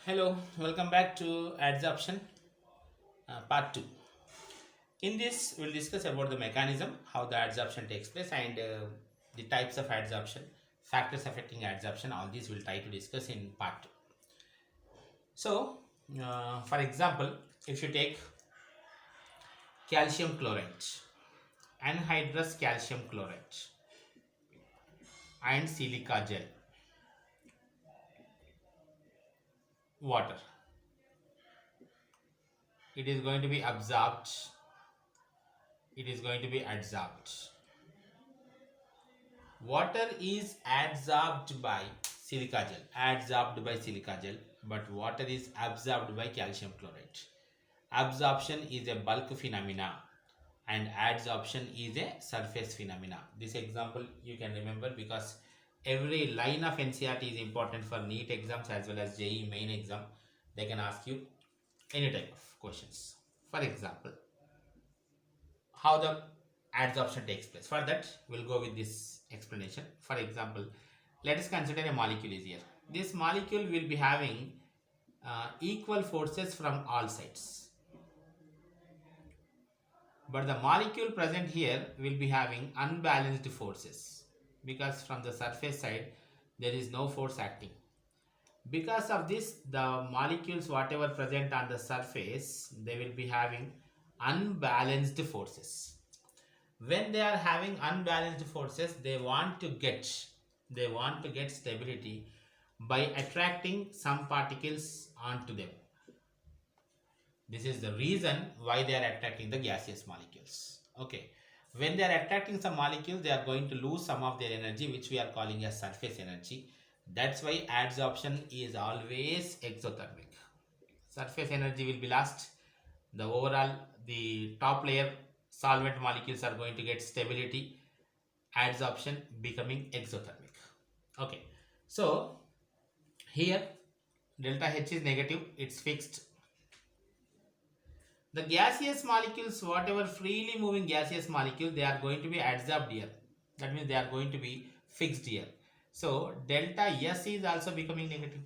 Hello, welcome back to adsorption part 2. In this, we'll discuss about the mechanism, how the adsorption takes place, and the types of adsorption, factors affecting adsorption. All these we'll try to discuss in part 2. So, for example, if you take calcium chloride, anhydrous calcium chloride, and silica gel, water, it is going to be absorbed, it is going to be adsorbed. Water is adsorbed by silica gel, but water is absorbed by calcium chloride. Absorption is a bulk phenomena and adsorption is a surface phenomena. This example you can remember because every line of NCERT is important for NEET exams as well as JEE main exam. They can ask you any type of questions. For example, how the adsorption takes place. For that, we'll go with this explanation. For example, let us consider a molecule is here. This molecule will be having equal forces from all sides. But the molecule present here will be having unbalanced forces because from the surface side there is no force acting. Because of this, the molecules whatever present on the surface, they will be having unbalanced forces. When they are having unbalanced forces, they want to get stability by attracting some particles onto them. This is the reason why they are attracting the gaseous molecules. Okay, when they are attracting some molecules, they are going to lose some of their energy, which we are calling as surface energy. That's why adsorption is always exothermic. Surface energy will be lost. The top layer solvent molecules are going to get stability, adsorption becoming exothermic. Okay, so here delta H is negative, it's fixed. The gaseous molecules, whatever freely moving gaseous molecule, they are going to be adsorbed here. That means they are going to be fixed here. So delta S is also becoming negative.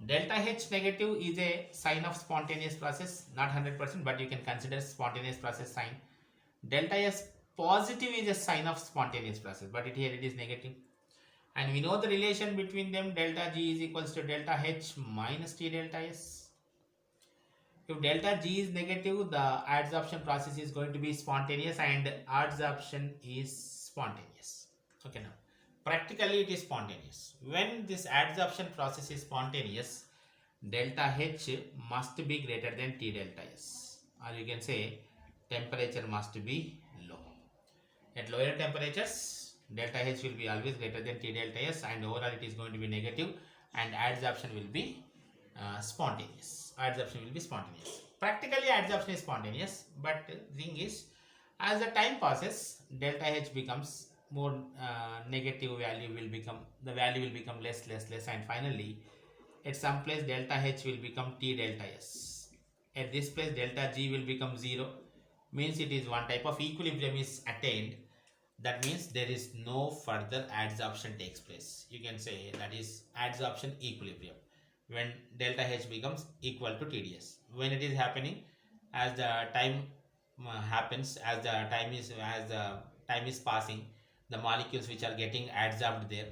Delta H negative is a sign of spontaneous process, not 100%, but you can consider spontaneous process sign. Delta S positive is a sign of spontaneous process, but here it is negative. And we know the relation between them, delta G is equals to delta H minus T delta S. If delta G is negative, the adsorption process is going to be spontaneous and adsorption is spontaneous. Okay, now practically it is spontaneous. When this adsorption process is spontaneous, delta H must be greater than T delta S, or you can say temperature must be low. At lower temperatures, delta H will be always greater than T delta S, and overall it is going to be negative and adsorption will be spontaneous. Adsorption will be spontaneous. Practically adsorption is spontaneous, but the thing is, as the time passes, delta H becomes more negative value will become, the value will become less, and finally at some place delta H will become T delta S. At this place delta G will become 0, means it is one type of equilibrium is attained. That means there is no further adsorption takes place. You can say that is adsorption equilibrium when delta H becomes equal to TDS. When it is happening, as the time happens, as the time is passing, the molecules which are getting adsorbed there,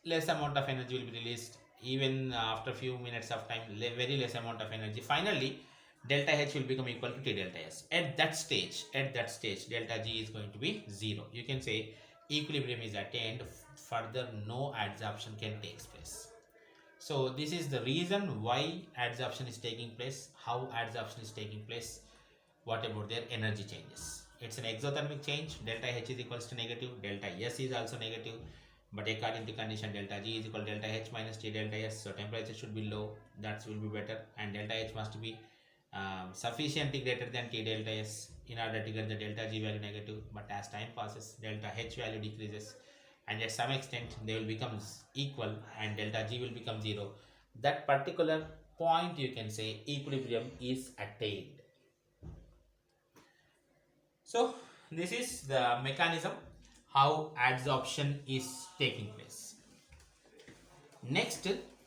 less amount of energy will be released. Even after few minutes of time, very less amount of energy. Finally, delta H will become equal to T delta S. At that stage, delta G is going to be 0. You can say equilibrium is attained. Further, no adsorption can take place. So this is the reason why adsorption is taking place, how adsorption is taking place, what about their energy changes. It's an exothermic change. Delta H is equals to negative, delta S is also negative, but according to condition delta G is equal to delta H minus T delta S, so temperature should be low, that will be better, and delta H must be sufficiently greater than T delta S in order to get the delta G value negative. But as time passes, delta H value decreases, and at some extent they will become equal and delta G will become 0. That particular point, you can say equilibrium is attained. So this is the mechanism how adsorption is taking place. Next,